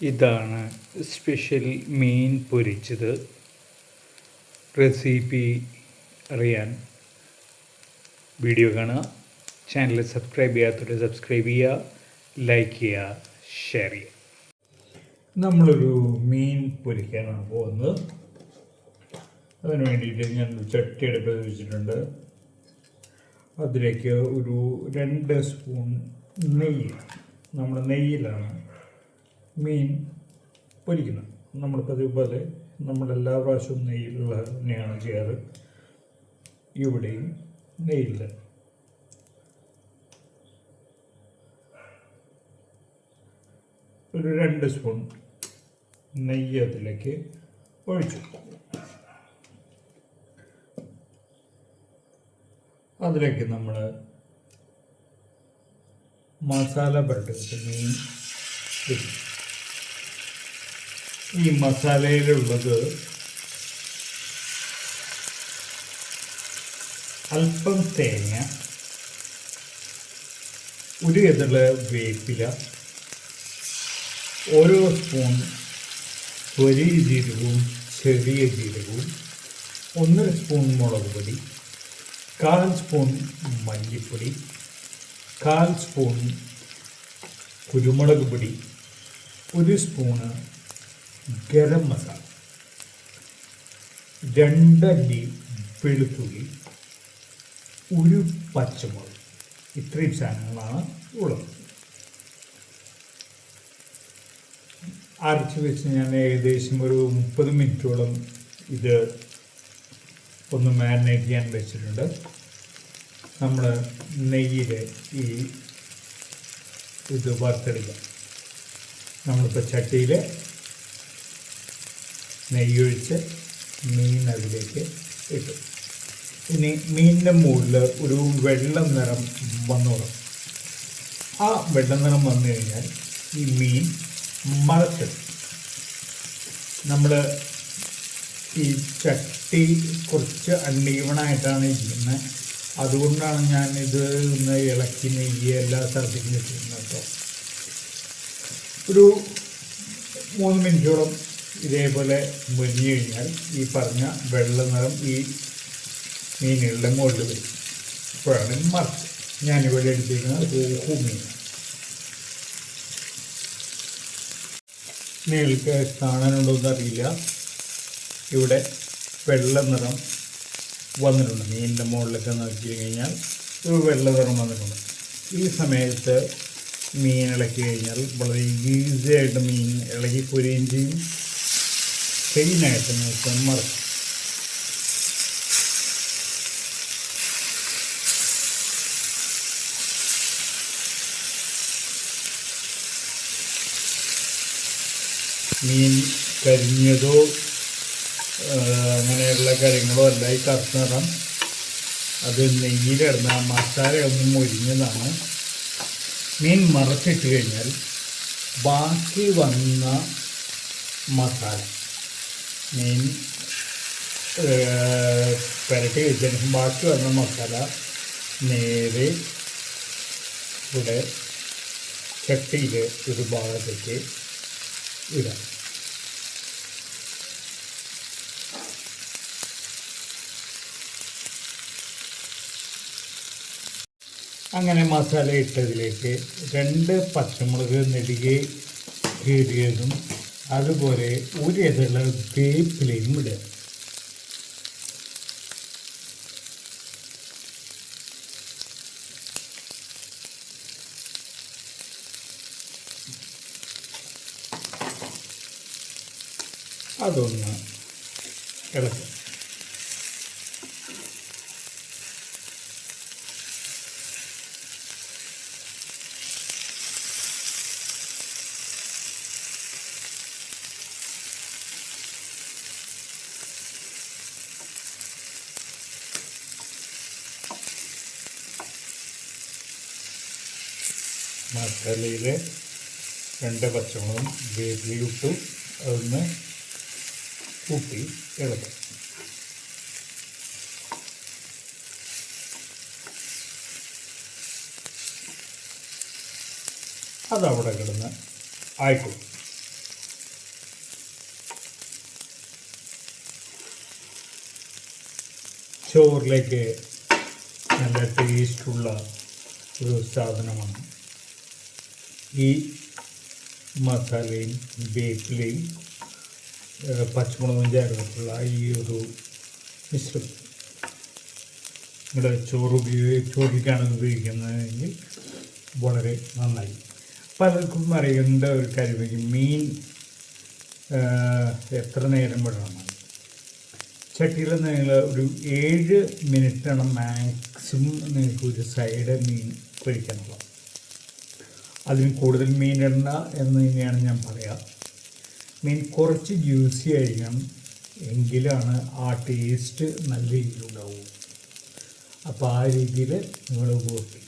ഇതാണ് സ്പെഷ്യൽ മീൻ പൊരിച്ചത്. റെസിപ്പി അറിയാൻ വീഡിയോ കാണുക. ചാനൽ സബ്സ്ക്രൈബ് ചെയ്യാത്തവർ സബ്സ്ക്രൈബ് ചെയ്യുക, ലൈക്ക് ചെയ്യുക, ഷെയർ ചെയ്യുക. നമ്മളൊരു മീൻ പൊരിക്കാനാണ് പോകുന്നത്. അതിന് വേണ്ടിയിട്ട് ഞാൻ ചട്ടി അടുപ്പത്ത് വെച്ചിട്ടുണ്ട്. അതിലേക്ക് ഒരു 2 സ്പൂൺ നെയ്യ്, നമ്മുടെ നെയ്യിലാണ് മീൻ പൊരിക്കുന്നത്. നമ്മൾ പതിവ് നമ്മളെല്ലാ പ്രാവശ്യവും നെയ്യിലുള്ള തന്നെയാണ് ചെയ്യാറ്. ഇവിടെയും നെയ്യിൽ ഒരു 2 സ്പൂൺ നെയ്യ് അതിലേക്ക് ഒഴിച്ചു. അതിലേക്ക് നമ്മൾ മസാല പുരട്ടി മീൻ ഇടും. ഈ മസാലയിലുള്ളത് അല്പം തേങ്ങ, ഒരു ഇതള് വേപ്പില, ഓരോ സ്പൂൺ വലിയ ജീരകവും ചെറിയ ജീരകവും, 1.5 സ്പൂൺ മുളക് പൊടി, 1/4 സ്പൂൺ മല്ലിപ്പൊടി, 1/4 സ്പൂൺ കുരുമുളക് പൊടി, 1 സ്പൂണ് ഗരം മസാല, 2 അല്ലി വെളുത്തുള്ളി, 1 പച്ചമുളക്. ഇത്രയും സാധനങ്ങളാണ് ഉള്ളത്. അരച്ച് വെച്ച് ഞാൻ ഏകദേശം ഒരു 30 മിനിറ്റോളം ഇത് ഒന്ന് മാരിനേറ്റ് ചെയ്യാൻ വെച്ചിട്ടുണ്ട്. നമ്മൾ നെയ്യിൽ ഇത് വറുത്തെടുക്കാം. നമ്മളിപ്പോൾ ചട്ടിയിൽ നെയ്യൊഴിച്ച് മീൻ അതിലേക്ക് ഇട്ടു. ഇനി മീനിൻ്റെ മുകളിൽ ഒരു വെള്ള നിറം വന്നോളും. ആ വെള്ള നിറം വന്നു കഴിഞ്ഞാൽ ഈ മീൻ മറച്ചിടും. നമ്മൾ ഈ ചട്ടി കുറച്ച് അൺഈവണായിട്ടാണ് ഇരിക്കുന്നത്. അതുകൊണ്ടാണ് ഞാനിത് ഒന്ന് ഇളക്കി നെയ്യ് എല്ലാ സ്ഥലത്തേക്കും വെച്ചിരുന്നത് കേട്ടോ. ഒരു 3 മിനിറ്റോളം ഇതേപോലെ മുരിഞ്ഞു കഴിഞ്ഞാൽ ഈ പറഞ്ഞ വെള്ള നിറം ഈ മീനുകളുടെ മുകളിൽ വരും. അപ്പോഴാണ് മറിച്ച്. ഞാനിവിടെ എടുത്തിരിക്കുന്നത് മീൻ. നിങ്ങൾക്ക് കാണാനുണ്ടോയെന്ന് അറിയില്ല, ഇവിടെ വെള്ള നിറം വന്നിട്ടുണ്ട്. മീനിൻ്റെ മുകളിലൊക്കെ നോക്കി കഴിഞ്ഞാൽ ഒരു വെള്ള നിറം വന്നിട്ടുണ്ട്. ഈ സമയത്ത് മീൻ ഇളക്കി കഴിഞ്ഞാൽ വളരെ ഈസിയായിട്ട് മീൻ ഇളകി പൊരിയുകയും ചെയ്യും. ക്ലീനായിട്ട് നമുക്ക് മറക്കും. മീൻ കരിഞ്ഞതോ അങ്ങനെയുള്ള കാര്യങ്ങളോ അല്ല. ഈ കറുത്ത നിറം അത് നെയ്യിലിടുന്ന മസാലയൊന്നും മൊരിഞ്ഞതാണ്. മീൻ മറച്ചിട്ട് കഴിഞ്ഞാൽ ബാക്കി വന്ന മസാല, മീൻ പുരട്ടി വെച്ചതിന് ബാക്കി വന്ന മസാല നേരെ ഇവിടെ ചട്ടിയിൽ ഒരു ഭാഗത്തേക്ക് ഇടാം. അങ്ങനെ മസാല ഇട്ടതിലേക്ക് 2 പച്ചമുളക് നെടുകെ കീറിയതും അതുപോലെ 1 ഇതള് വേപ്പിലയും ഇടുക. അതൊന്ന് ഇളക്കുക. മസാലയിൽ 2 പച്ചമുളകും വേപ്പിലയും ഇട്ടു. അതൊന്ന് കൂട്ടി ഇളക്കുക. അതവിടെ കിടന്ന് ആയിക്കോളും. ചോറിലേക്ക് നല്ല ടേസ്റ്റുള്ള ഒരു സാധനമാണ്. ഈ മസാലയും വേപ്പിലയും പച്ചമുളകും ചേർന്നിട്ടുള്ള ഈ ഒരു മിശ്രിതം നിങ്ങളുടെ ചോറിലേക്കാണ് ഉപയോഗിക്കുന്നതെങ്കിൽ വളരെ നന്നായി. പലർക്കും അറിയേണ്ട ഒരു കാര്യം, മീൻ എത്ര നേരം വിടണം. ചട്ടിയിൽ നിങ്ങൾ ഒരു 7 മിനിറ്റാണ് മാക്സിമം നിങ്ങൾക്ക് ഒരു സൈഡ് മീൻ പൊരിക്കാനുള്ളത്. അതിന് കൂടുതൽ മീൻ ഇടണ്ട എന്ന് തന്നെയാണ് ഞാൻ പറയാം. മീൻ കുറച്ച് ജ്യൂസി ആയിരിക്കണം, എങ്കിലാണ് ആ ടേസ്റ്റ് നല്ല രീതിയിലുണ്ടാവുക. അപ്പോൾ ആ രീതിയിൽ നിങ്ങൾ ഉപയോഗിക്കും.